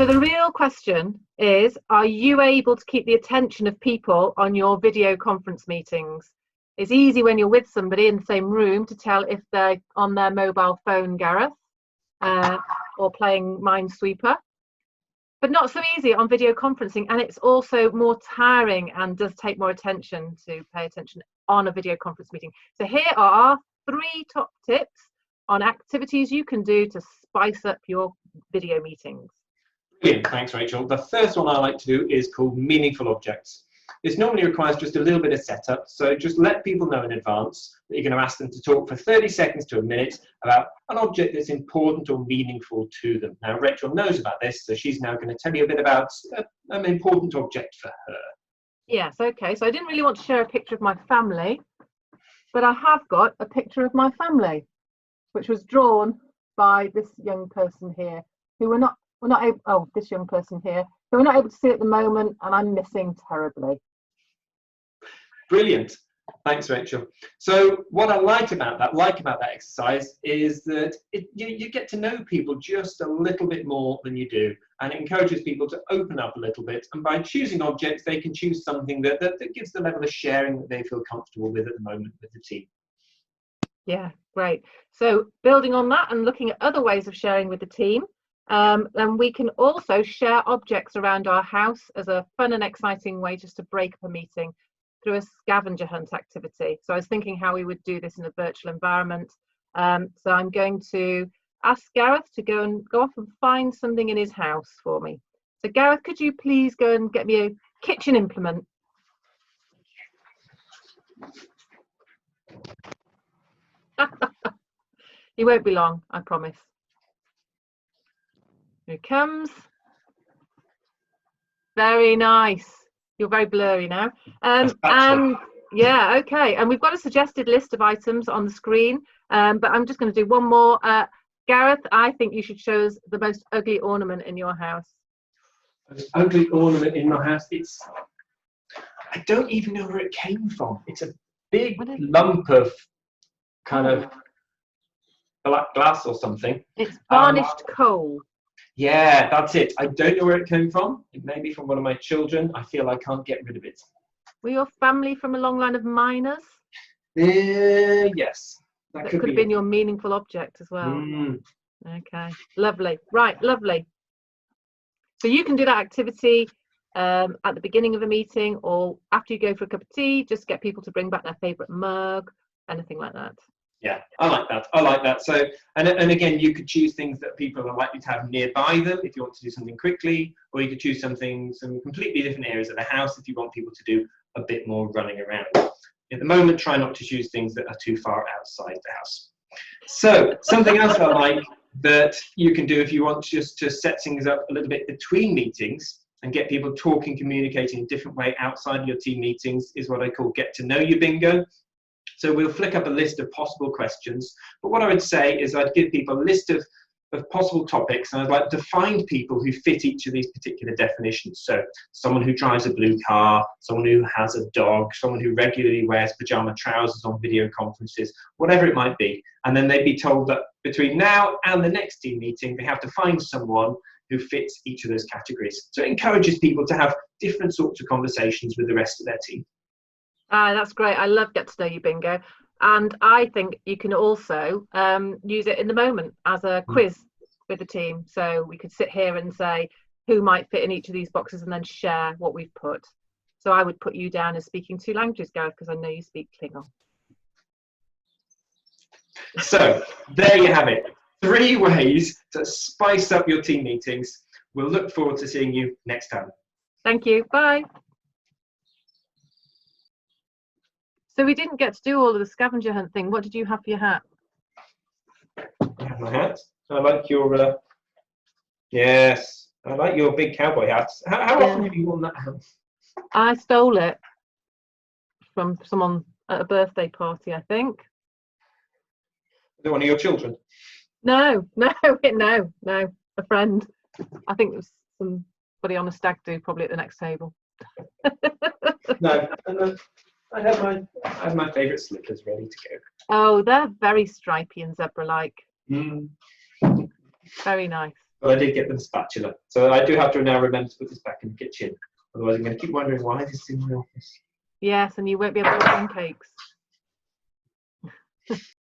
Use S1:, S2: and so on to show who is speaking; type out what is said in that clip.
S1: So the real question is, are you able to keep the attention of people on your video conference meetings? It's easy when you're with somebody in the same room to tell if they're on their mobile phone, Gareth, or playing Minesweeper, but not so easy on video conferencing. And it's also more tiring and does take more attention to pay attention on a video conference meeting. So here are our 3 top tips on activities you can do to spice up your video meetings.
S2: Brilliant, thanks Rachel. The first one I like to do is called meaningful objects. This normally requires just a little bit of setup, so just let people know in advance that you're going to ask them to talk for 30 seconds to a minute about an object that's important or meaningful to them. Now Rachel knows about this, so she's now going to tell you a bit about an important object for her.
S1: Yes, okay, so I didn't really want to share a picture of my family, but I have got a picture of my family, which was drawn by this young person here, who we're not able, this young person here, who we're not able to see at the moment, and I'm missing terribly.
S2: Brilliant. Thanks, Rachel. So what I like about that exercise is that you get to know people just a little bit more than you do, and it encourages people to open up a little bit, and by choosing objects they can choose something that gives the level of sharing that they feel comfortable with at the moment with the team.
S1: Yeah, great. So building on that and looking at other ways of sharing with the team, then we can also share objects around our house as a fun and exciting way just to break up a meeting through a scavenger hunt activity. So I was thinking how we would do this in a virtual environment. So I'm going to ask Gareth to go off and find something in his house for me. So Gareth, could you please go and get me a kitchen implement? He won't be long, I promise. Here he comes. Very nice. You're very blurry now. And yeah, okay. And we've got a suggested list of items on the screen, but I'm just going to do one more. Gareth, I think you should show us the most ugly ornament in your house.
S2: Most ugly ornament in my house? I don't even know where it came from. It's a big lump of kind of black glass or something.
S1: It's varnished coal.
S2: Yeah, that's it. I don't know where it came from. It may be from one of my children. I feel I can't get rid of it.
S1: Were your family from a long line of miners?
S2: Yes.
S1: That could have been your meaningful object as well. Okay, lovely. Right, lovely. So you can do that activity at the beginning of a meeting or after you go for a cup of tea, just get people to bring back their favourite mug, anything like that.
S2: Yeah, I like that. I like that. So, and again, you could choose things that people are likely to have nearby them if you want to do something quickly, or you could choose some completely different areas of the house if you want people to do a bit more running around. At the moment, try not to choose things that are too far outside the house. So, something else I like that you can do if you want just to set things up a little bit between meetings and get people talking, communicating in a different way outside of your team meetings is what I call get to know you bingo. So we'll flick up a list of possible questions, but what I would say is I'd give people a list of possible topics, and I'd like to find people who fit each of these particular definitions. So someone who drives a blue car, someone who has a dog, someone who regularly wears pajama trousers on video conferences, whatever it might be. And then they'd be told that between now and the next team meeting, they have to find someone who fits each of those categories. So it encourages people to have different sorts of conversations with the rest of their team.
S1: That's great. I love Get to Know You Bingo. And I think you can also use it in the moment as a quiz with the team. So we could sit here and say who might fit in each of these boxes and then share what we've put. So I would put you down as speaking 2 languages, Gareth, because I know you speak Klingon.
S2: So there you have it. 3 ways to spice up your team meetings. We'll look forward to seeing you next time.
S1: Thank you. Bye. So we didn't get to do all of the scavenger hunt thing. What did you have for your hat?
S2: I have my hat. I like your, yes, I like your big cowboy hat. How often have you worn that hat?
S1: I stole it from someone at a birthday party, I think.
S2: Is it one of your children?
S1: No, a friend. I think it was somebody on a stag do, probably at the next table.
S2: No. I have my favourite slippers ready to go.
S1: Oh, they're very stripy and zebra-like. Very nice.
S2: But I did get them spatula. So I do have to now remember to put this back in the kitchen. Otherwise, I'm going to keep wondering why this is in my office.
S1: Yes, and you won't be able to eat pancakes.